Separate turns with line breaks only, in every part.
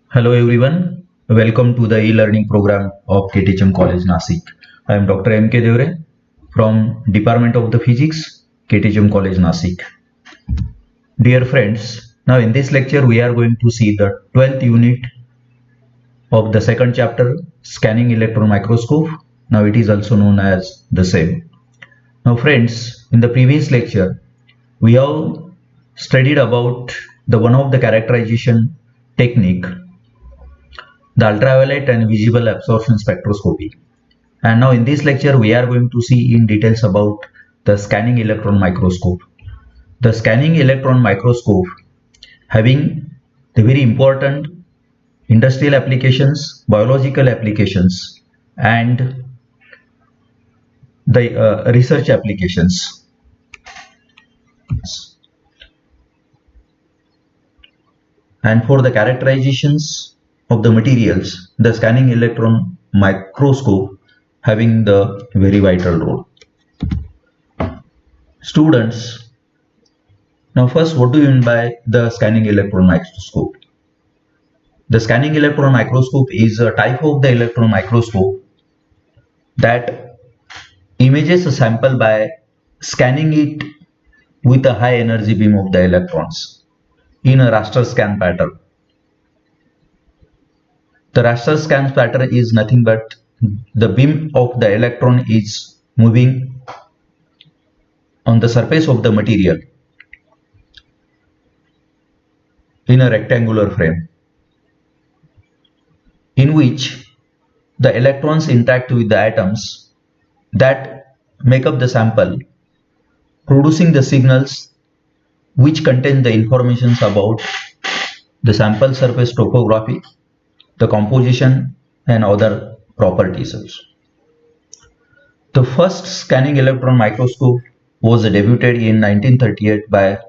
Hello everyone, welcome to the e-learning program of KTHM College Nasik. I am Dr. M.K. Devre from Department of the Physics, KTHM College Nasik. Dear friends, now in this lecture we are going to see the 12th unit of the second chapter, Scanning Electron Microscope. Now it is also known as the same. Now friends, in the previous lecture we have studied about the one of the characterization technique, the ultraviolet and visible absorption spectroscopy. And now in this lecture, we are going to see in details about the scanning electron microscope. The scanning electron microscope having the very important industrial applications, biological applications, and the research applications. And for the characterizations of the materials, the scanning electron microscope having the very vital role. Students, now first, what do you mean by the scanning electron microscope? The scanning electron microscope is a type of the electron microscope that images a sample by scanning it with a high energy beam of the electrons in a raster scan pattern. The raster scan pattern is nothing but the beam of the electron is moving on the surface of the material in a rectangular frame, in which the electrons interact with the atoms that make up the sample, producing the signals which contain the informations about the sample surface topography, the composition, and other properties also. The first scanning electron microscope was debuted in 1938 by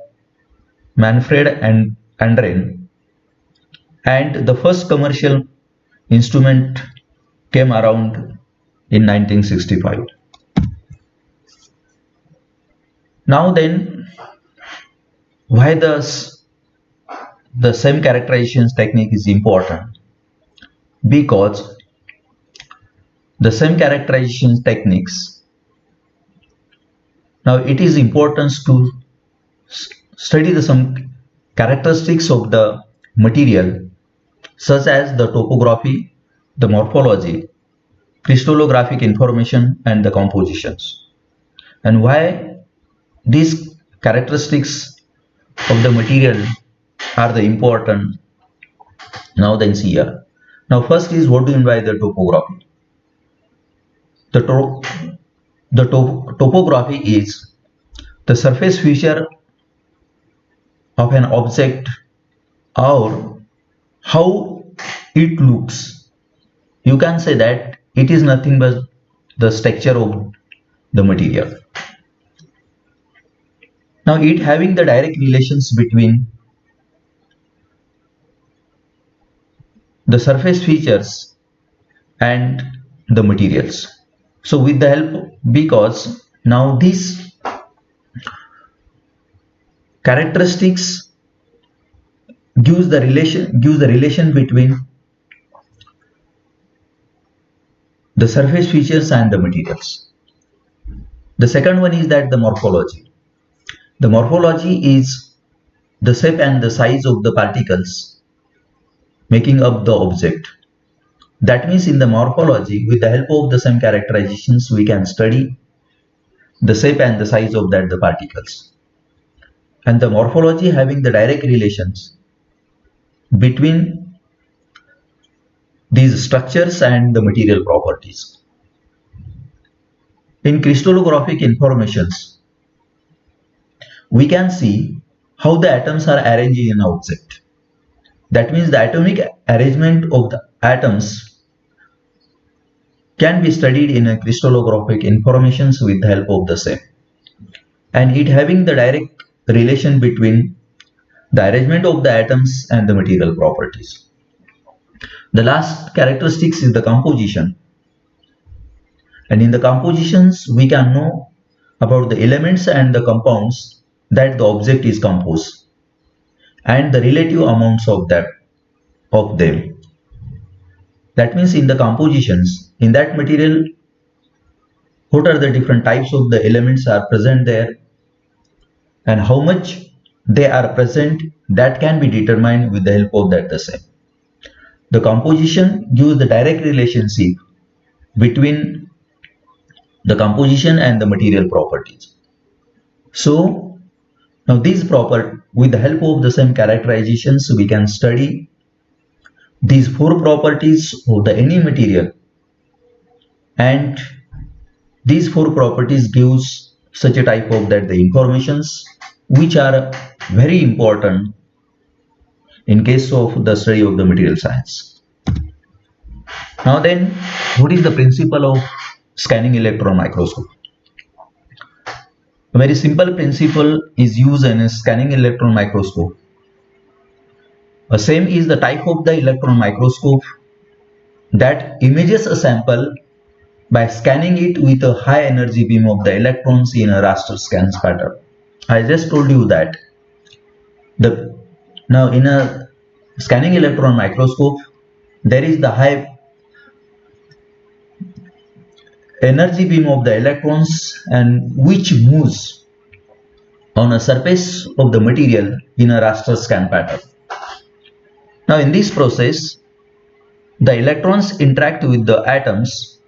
Manfred Andren, and the first commercial instrument came around in 1965. Now then, why the same characterizations technique is important? Because the same characterization techniques, now it is important to study some characteristics of the material such as the topography, the morphology, crystallographic information, and the compositions. And why these characteristics of the material are the important? Now then see here. Now first is, what do you mean by the topography? The topography is the surface feature of an object or how it looks. You can say that it is nothing but the structure of the material. Now it having the direct relations between the surface features and the materials. So with the help, because now these characteristics gives the relation between the surface features and the materials. The second one is that the morphology. The morphology is the shape and the size of the particles making up the object. That means in the morphology, with the help of the same characterizations, we can study the shape and the size of the particles. And the morphology having the direct relations between these structures and the material properties. In crystallographic informations, we can see how the atoms are arranged in an object. That means the atomic arrangement of the atoms can be studied in a crystallographic informations with the help of the same. And it having the direct relation between the arrangement of the atoms and the material properties. The last characteristics is the composition. And in the compositions, we can know about the elements and the compounds that the object is composed and the relative amounts of them. of them. That means in the compositions, in that material, what are the different types of the elements are present there and how much they are present, that can be determined with the help of that the same. The composition gives the direct relationship between the composition and the material properties. So now these with the help of the same characterizations, we can study these four properties of the any material, and these four properties gives such a type of that the informations which are very important in case of the study of the material science. Now then, what is the principle of scanning electron microscope? A very simple principle is used in a scanning electron microscope. The same is the type of the electron microscope that images a sample by scanning it with a high energy beam of the electrons in a raster scans pattern. I just told you that now in a scanning electron microscope there is the high energy beam of the electrons and which moves on a surface of the material in a raster scan pattern. Now in this process, the electrons interact with the atoms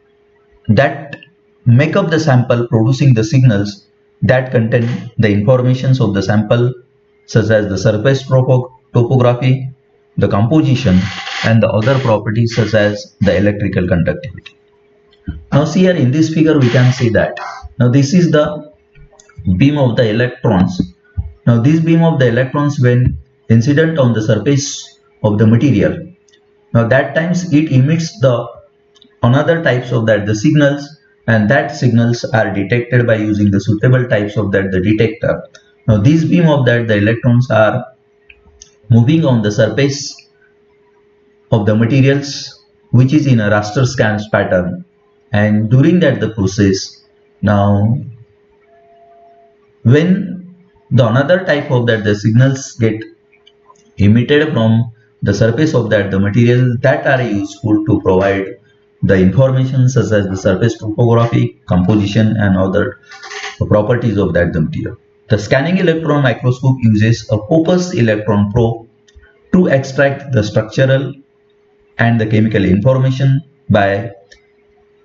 that make up the sample, producing the signals that contain the informations of the sample, such as the surface topography, the composition, and the other properties such as the electrical conductivity. Now see here in this figure we can see that now this is the beam of the electrons. Now this beam of the electrons, when incident on the surface of the material, now that times it emits the another types of that the signals, and that signals are detected by using the suitable types of that the detector. Now this beam of that the electrons are moving on the surface of the materials which is in a raster scans pattern, and during that the process, now when the another type of that the signals get emitted from the surface of that the material that are useful to provide the information such as the surface topography, composition, and other properties of that the material. The scanning electron microscope uses a focused electron probe to extract the structural and the chemical information by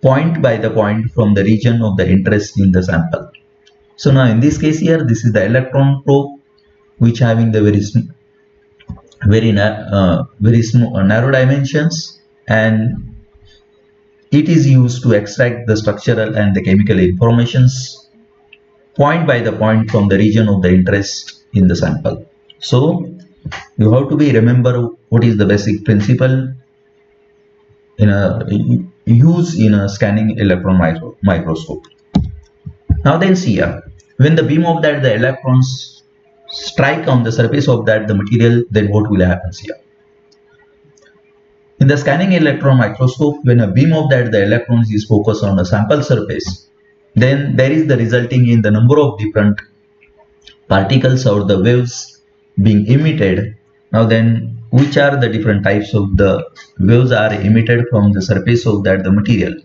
the point from the region of the interest in the sample. So now in this case here, this is the electron probe which having the very narrow dimensions, and it is used to extract the structural and the chemical informations point by the point from the region of the interest in the sample. So you have to remember what is the basic principle in a use in a scanning electron microscope. Now then see here, when the beam of that the electrons strike on the surface of that the material, then what will happen here? In the scanning electron microscope, when a beam of that the electrons is focused on a sample surface, then there is the resulting in the number of different particles or the waves being emitted. Now then, which are the different types of the waves are emitted from the surface of that the material?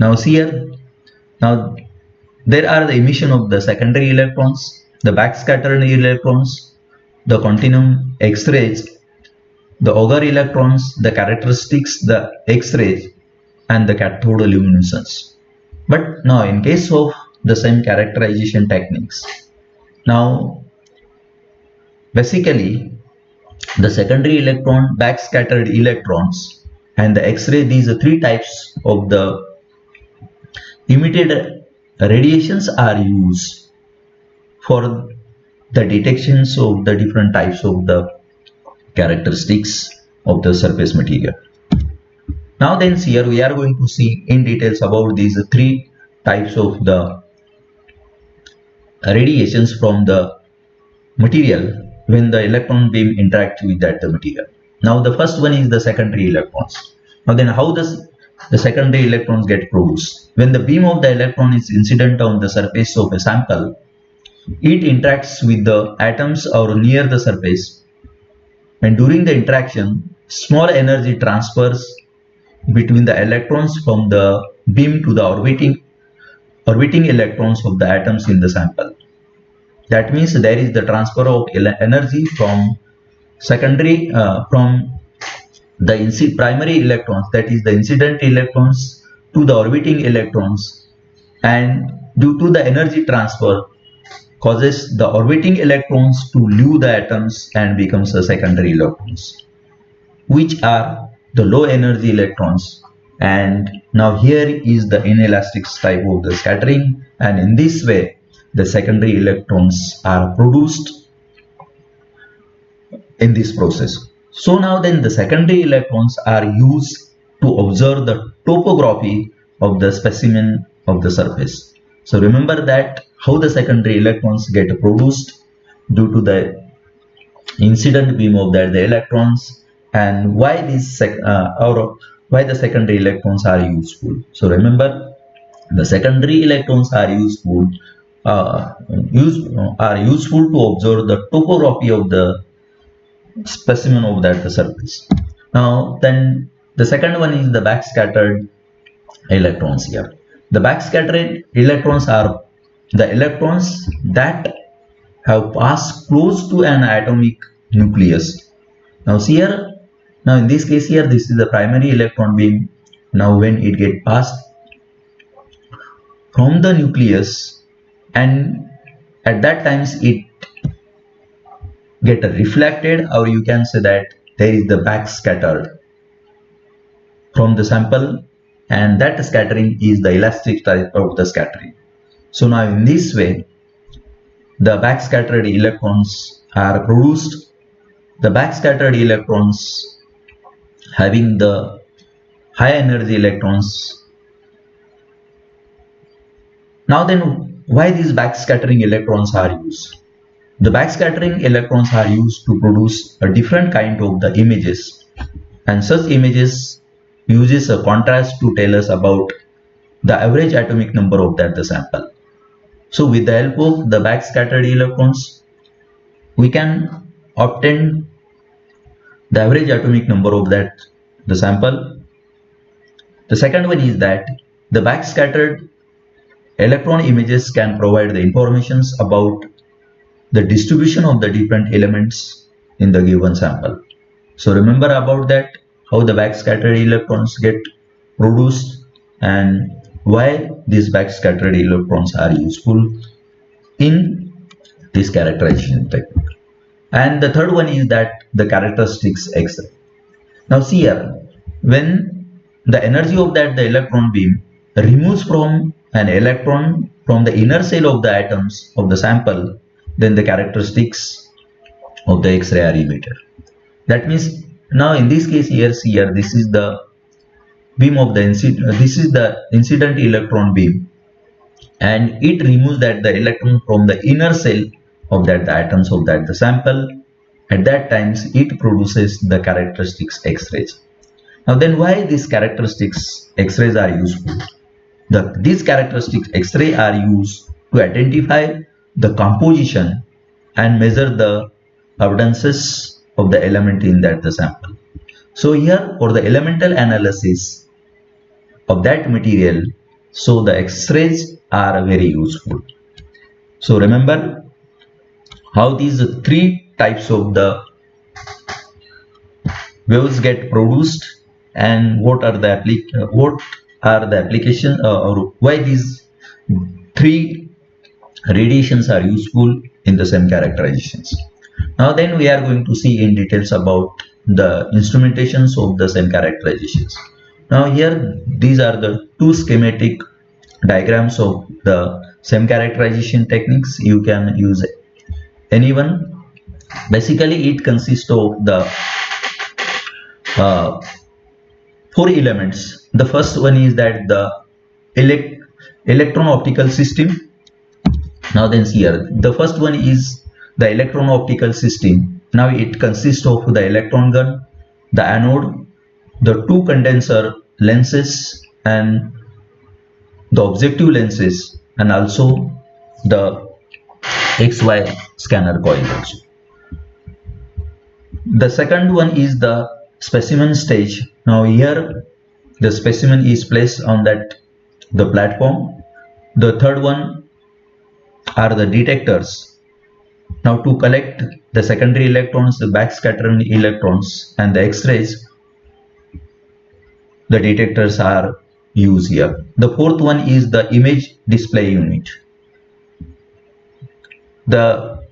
Now see here, now there are the emission of the secondary electrons, the backscattered electrons, the continuum X-rays, the Auger electrons, the characteristics, the X-rays, and the cathodoluminescence. But now in case of the same characterization techniques, now basically the secondary electron, backscattered electrons, and the X-ray, these are three types of the emitted radiations are used for the detections of the different types of the characteristics of the surface material. Now then here we are going to see in details about these three types of the radiations from the material when the electron beam interacts with that the material. Now the first one is the secondary electrons. Now then how does the secondary electrons get produced? When the beam of the electron is incident on the surface of a sample, it interacts with the atoms or near the surface, and during the interaction small energy transfers between the electrons from the beam to the orbiting electrons of the atoms in the sample. That means there is the transfer of energy from from the primary electrons, that is the incident electrons, to the orbiting electrons, and due to the energy transfer causes the orbiting electrons to leave the atoms and becomes the secondary electrons, which are the low energy electrons. And now here is the inelastic type of the scattering, and in this way the secondary electrons are produced in this process. So now then the secondary electrons are used to observe the topography of the specimen of the surface. So remember that how the secondary electrons get produced due to the incident beam of the electrons, and why why the secondary electrons are useful. So remember, the secondary electrons are uh, useful to observe the topography of the specimen of the surface. Now then the second one is the backscattered electrons. Here the backscattered electrons are the electrons that have passed close to an atomic nucleus. Now see here, now in this case here, this is the primary electron beam. Now when it get passed from the nucleus, and at that times it get reflected, or you can say that there is the backscattered from the sample, and that scattering is the elastic type of the scattering. So now in this way the backscattered electrons are produced. The backscattered electrons having the high energy electrons. Now then, why these backscattering electrons are used? The backscattering electrons are used to produce a different kind of the images, and such images uses a contrast to tell us about the average atomic number of the sample. So with the help of the backscattered electrons, we can obtain the average atomic number of the sample. The second one is that the backscattered electron images can provide the informations about the distribution of the different elements in the given sample. So remember about that, how the backscattered electrons get produced and why these backscattered electrons are useful in this characterization technique. And the third one is that the characteristics X-ray. Now see here, when the energy of the electron beam removes from an electron from the inner shell of the atoms of the sample, then the characteristics of the X-ray are emitted. That means now in this case here, see here, this is the beam of the this is the incident electron beam, and it removes the electron from the inner shell of the atoms of the sample. At that times it produces the characteristics X-rays. Now then, why these characteristics X-rays are useful? These characteristics X-ray are used to identify the composition and measure the abundances of the element in the sample. So here for the elemental analysis of that material, so the X-rays are very useful. So remember how these three types of the waves get produced, and what are the application or why these three radiations are useful in the same characterizations. Now then we are going to see in details about the instrumentations of the same characterizations. Now here these are the two schematic diagrams of the same characterization techniques. You can use any one. Basically it consists of the four elements. The first one is that the electron optical system. Now then here the first one is the electron optical system. Now it consists of the electron gun, the anode, the two condenser lenses and the objective lenses, and also the XY scanner coil also. The second one is the specimen stage. Now here the specimen is placed on that the platform. The third one are the detectors. Now to collect the secondary electrons, the backscattering electrons and the X-rays, the detectors are used here. The fourth one is the image display unit. The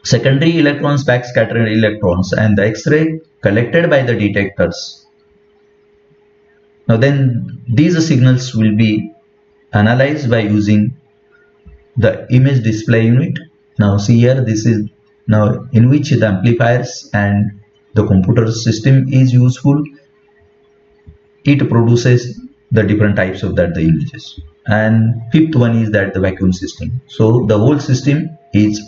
secondary electrons, backscattering electrons and the X-ray collected by the detectors. Now then these signals will be analyzed by using the image display unit. Now see here, this is now in which the amplifiers and the computer system is useful. It produces the different types of that the images. And fifth one is that the vacuum system. So the whole system is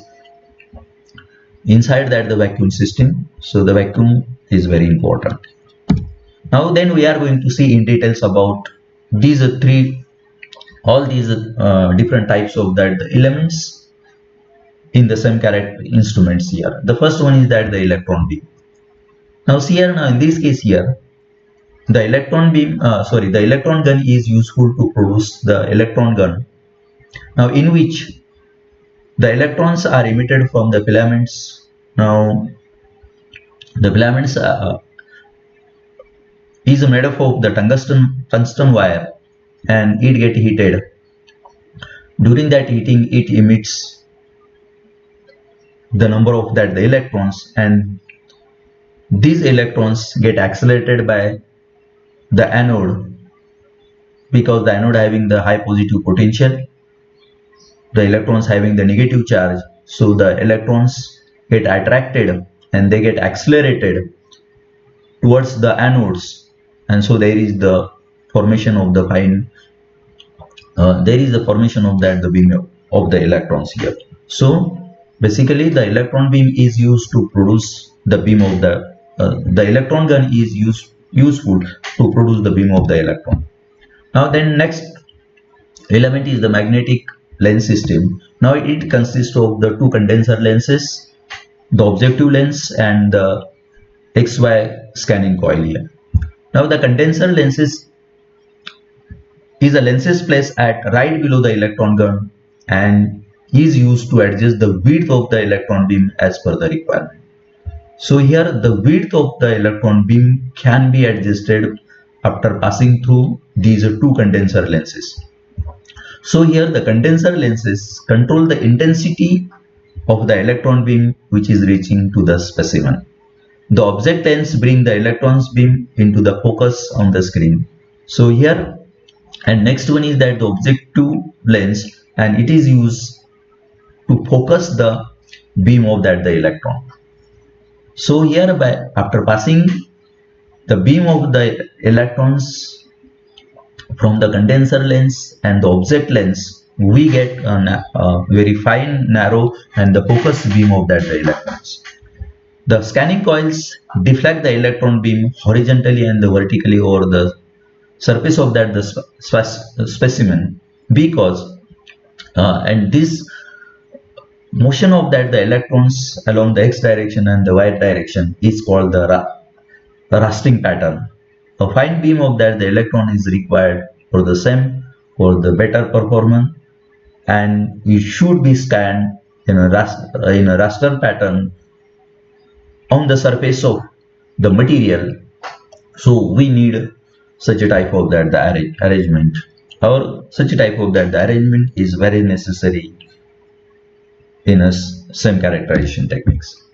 inside that the vacuum system. So the vacuum is very important. Now then we are going to see in details about these all these different types of that the elements in the same character instruments here. The first one is that the electron beam. Now see here, now in this case here, the electron beam, the electron gun is useful to produce the electron gun. Now in which the electrons are emitted from the filaments. Now the filaments is made up of the tungsten wire, and it get heated. During that heating, it emits the number of that the electrons, and these electrons get accelerated by the anode, because the anode having the high positive potential, the electrons having the negative charge. So the electrons get attracted and they get accelerated towards the anodes, and so there is the formation of the fine formation of that the beam of the electrons here. So basically the electron beam is used to produce the beam of the electron gun is useful to produce the beam of the electron. Now then next element is the magnetic lens system. Now it consists of the two condenser lenses, the objective lens and the XY scanning coil here. Now the condenser lenses is a lenses placed at right below the electron gun and is used to adjust the width of the electron beam as per the requirement. So here the width of the electron beam can be adjusted after passing through these two condenser lenses. So here the condenser lenses control the intensity of the electron beam which is reaching to the specimen. The object lens bring the electrons beam into the focus on the screen. So here, and next one is that the objective lens, and it is used to focus the beam of that the electron. So here after passing the beam of the electrons from the condenser lens and the object lens, we get a very fine, narrow and the focus beam of that the electrons. The scanning coils deflect the electron beam horizontally and vertically over the surface of that the specimen, because and this motion of that the electrons along the x direction and the y direction is called the rastering pattern. A fine beam of that the electron is required for the same, for the better performance, and it should be scanned in a raster pattern on the surface of the material. So we need such a type of that the arrangement, or such a type of that the arrangement is very necessary in a same characterization techniques.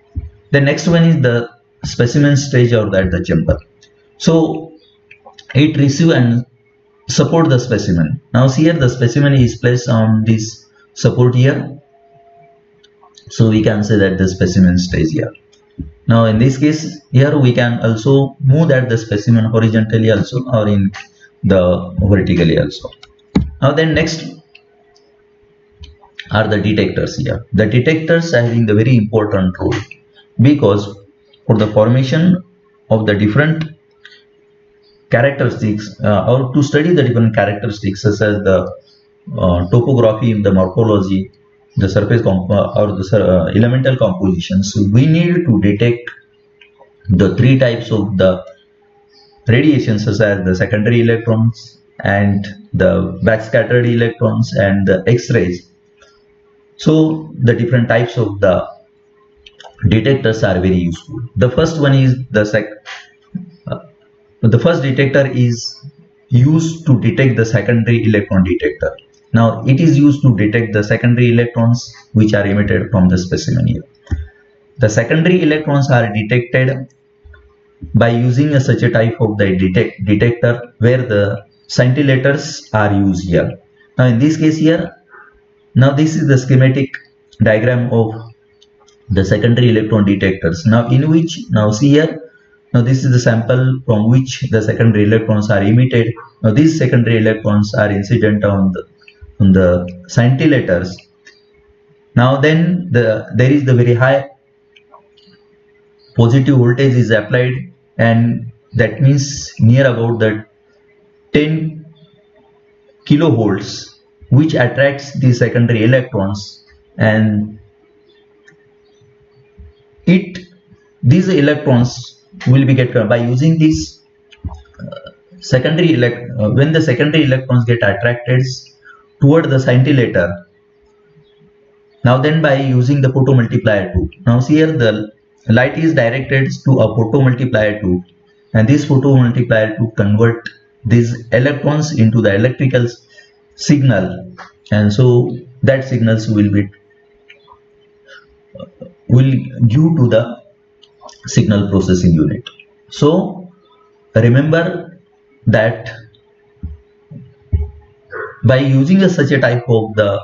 The next one is the specimen stage, or that the chamber. So it receive and support the specimen. Now see here the specimen is placed on this support here, so we can say that the specimen stage here. Now in this case here we can also move that the specimen horizontally also, or in the vertically also. Now then next are the detectors here. The detectors are having the very important role, because for the formation of the different characteristics, or to study the different characteristics such as the topography, the morphology, the surface or the elemental compositions, we need to detect the three types of the radiation, such as the secondary electrons and the backscattered electrons and the X-rays. So the different types of the detectors are very useful. The first one is the first detector is used to detect the secondary electron detector. Now it is used to detect the secondary electrons which are emitted from the specimen here. The secondary electrons are detected by using such a type of the detector where the scintillators are used here. Now in this case here, now this is the schematic diagram of the secondary electron detectors. Now in which, now see here, now this is the sample from which the secondary electrons are emitted. Now these secondary electrons are incident on the scintillators. Now then there is the very high positive voltage is applied, and that means near about the 10 kilovolts, which attracts the secondary electrons, and these electrons will be get by using this when the secondary electrons get attracted toward the scintillator. Now then by using the photomultiplier tube, now see here the light is directed to a photomultiplier tube, and this photomultiplier tube convert these electrons into the electrical signal, and so that signals will give to the signal processing unit. So remember that by using such a type of the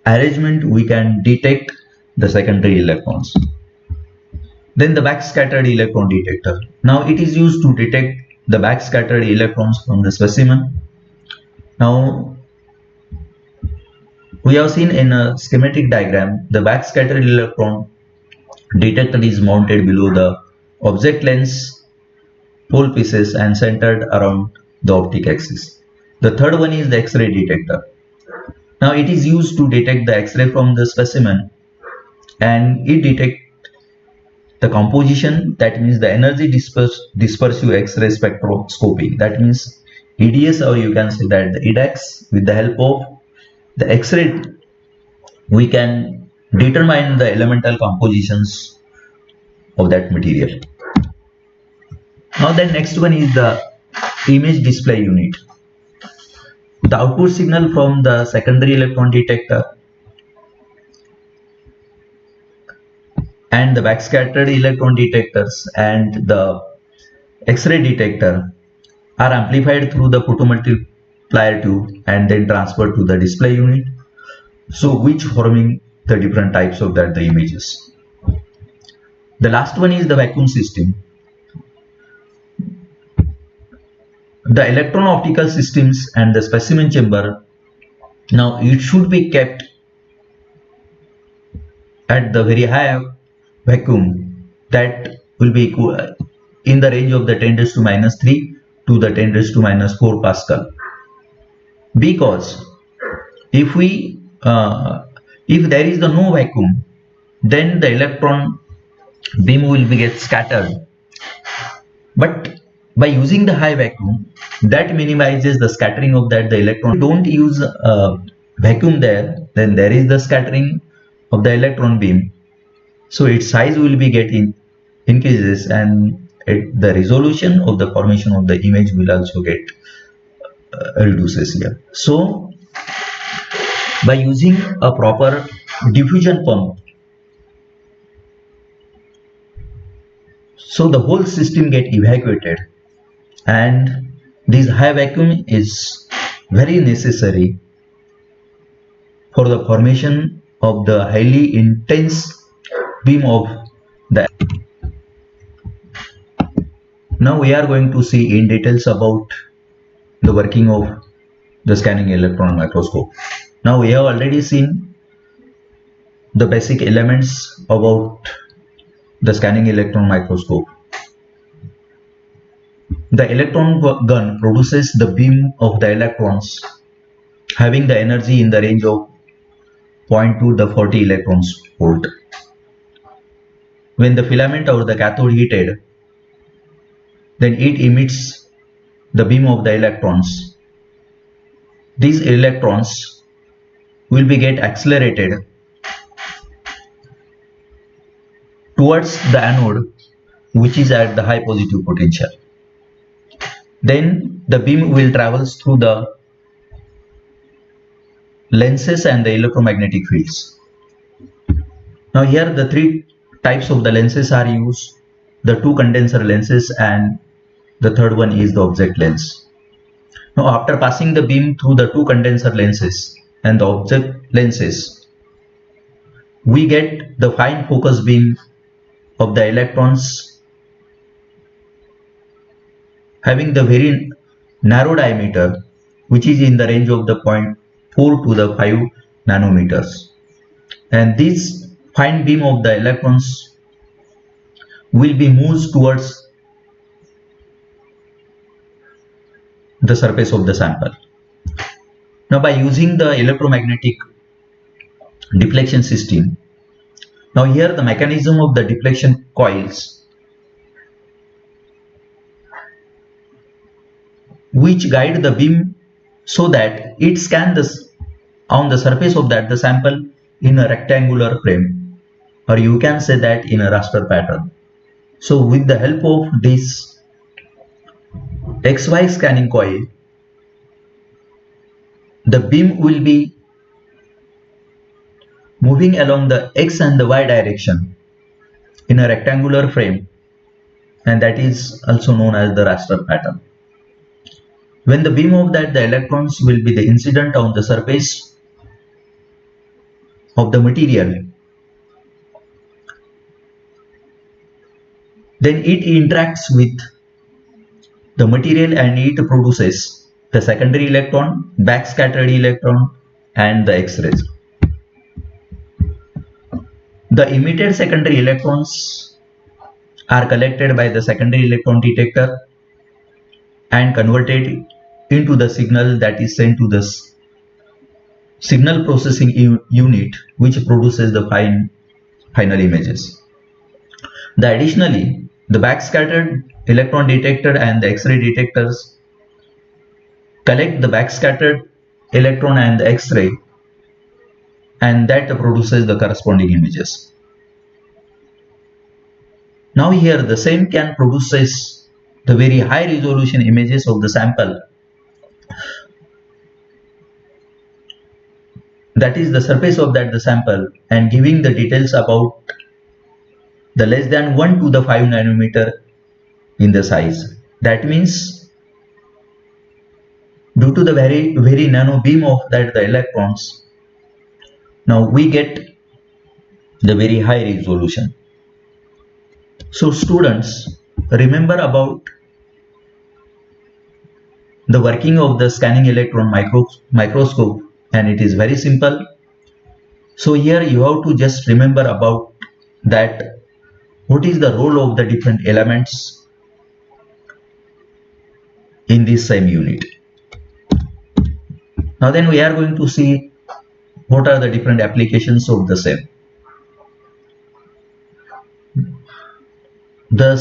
arrangement, we can detect the secondary electrons. Then the backscattered electron detector. Now it is used to detect the backscattered electrons from the specimen. Now we have seen in a schematic diagram, the backscattered electron detector is mounted below the object lens pole pieces and centered around the optic axis. The third one is the X-ray detector. Now it is used to detect the X-ray from the specimen, and it detects the composition, that means the energy dispersive X-ray spectroscopy, that means EDS, or you can say that the EDAX. With the help of the X-ray, we can determine the elemental compositions of that material. Now the next one is the image display unit. The output signal from the secondary electron detector and the backscattered electron detectors and the X-ray detector are amplified through the photomultiplier tube and then transferred to the display unit, so which forming the different types of the images. The last one is the vacuum system. The electron optical systems and the specimen chamber, now it should be kept at the very high vacuum, that will be equal in the range of the 10 raised to minus 3 to the 10 raised to minus 4 Pascal. Because if if there is no vacuum, then the electron beam will be get scattered. But by using the high vacuum, that minimizes the scattering of the electron. If you don't use vacuum there, then there is the scattering of the electron beam, so its size will be getting increases, and the resolution of the formation of the image will also get reduces here. So by using a proper diffusion pump, so the whole system get evacuated, and this high vacuum is very necessary for the formation of the highly intense beam of the. Now we are going to see in details about the working of the scanning electron microscope. Now we have already seen the basic elements about the scanning electron microscope. The electron gun produces the beam of the electrons having the energy in the range of 0.2 to 40 electrons volt. When the filament or the cathode heated, then it emits the beam of the electrons. These electrons will be get accelerated towards the anode, which is at the high positive potential. Then the beam will travel through the lenses and the electromagnetic fields. Now here the three types of the lenses are used, the two condenser lenses and the third one is the object lens. Now after passing the beam through the two condenser lenses and the object lenses, we get the fine focus beam of the electrons having the very narrow diameter, which is in the range of the 0.4 to the 5 nanometers. And this fine beam of the electrons will be moved towards the surface of the sample. Now by using the electromagnetic deflection system, now here the mechanism of the deflection coils which guide the beam so that it scans on the surface of the sample in a rectangular frame, or you can say that in a raster pattern. So with the help of this XY scanning coil, the beam will be moving along the X and the Y direction in a rectangular frame, and that is also known as the raster pattern. When the beam of the electrons will be the incident on the surface of the material, then it interacts with the material and it produces the secondary electron, backscattered electron and the X-rays. The emitted secondary electrons are collected by the secondary electron detector and converted into the signal that is sent to the signal processing unit, which produces the final images. Additionally, the backscattered electron detector and the X-ray detectors collect the backscattered electron and the X-ray, and that produces the corresponding images. Now here the same can produces the very high resolution images of the sample, that is the surface of the sample, and giving the details about the less than 1 to the 5 nanometer in the size. That means due to the very nano beam of the electrons, now we get the very high resolution. So students, remember about the working of the scanning electron microscope, and it is very simple. So here you have to just remember about that what is the role of the different elements in this same unit. Now then we are going to see what are the different applications of the same. The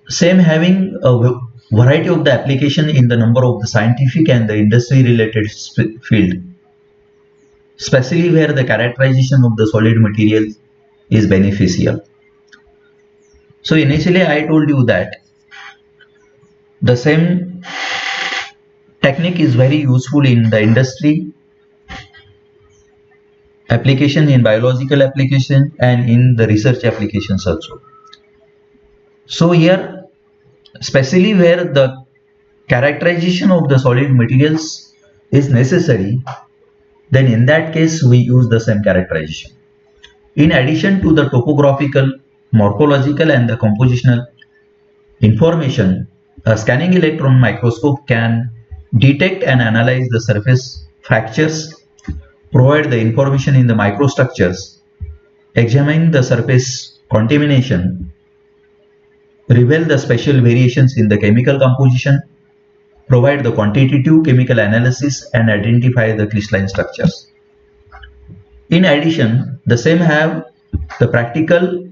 same having a variety of the application in the number of the scientific and the industry related field, especially where the characterization of the solid material is beneficial. So initially I told you that the same technique is very useful in the industry application, in biological application and in the research applications also. So here, especially where the characterization of the solid materials is necessary, then in that case we use the same characterization. In addition to the topographical, morphological and the compositional information, a scanning electron microscope can detect and analyze the surface fractures, provide the information in the microstructures, examine the surface contamination, reveal the special variations in the chemical composition, provide the quantitative chemical analysis and identify the crystalline structures. In addition, the same have the practical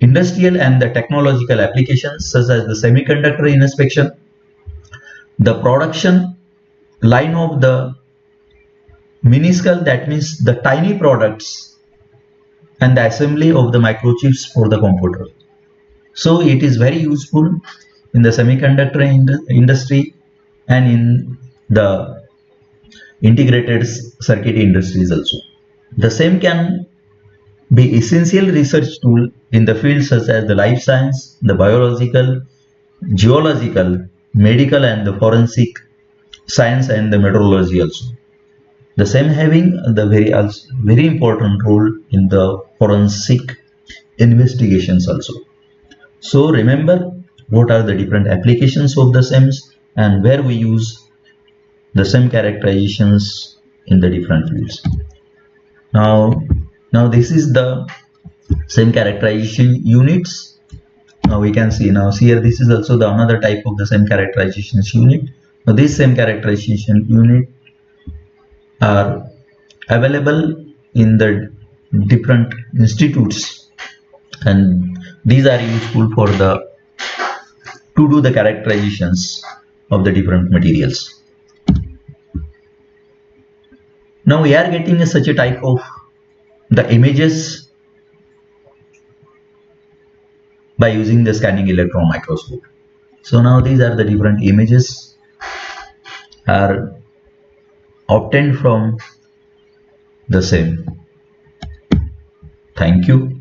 industrial and the technological applications such as the semiconductor inspection, the production line of the minuscule, that means the tiny products, and the assembly of the microchips for the computer. So it is very useful in the semiconductor industry and in the integrated circuit industries also. The same can be essential research tool in the fields such as the life science, the biological, geological, medical and the forensic science and the meteorology also. The same having the very important role in the forensic investigations also. So remember what are the different applications of the SEMS and where we use the SEM characterizations in the different fields. Now this is the SEM characterization units. Now we can see now here this is also the another type of the SEM characterizations unit. Now this SEM characterization unit are available in the different institutes, and these are useful for the to do the characterizations of the different materials. Now we are getting such a type of the images by using the scanning electron microscope. So now these are the different images are obtained from the same. Thank you.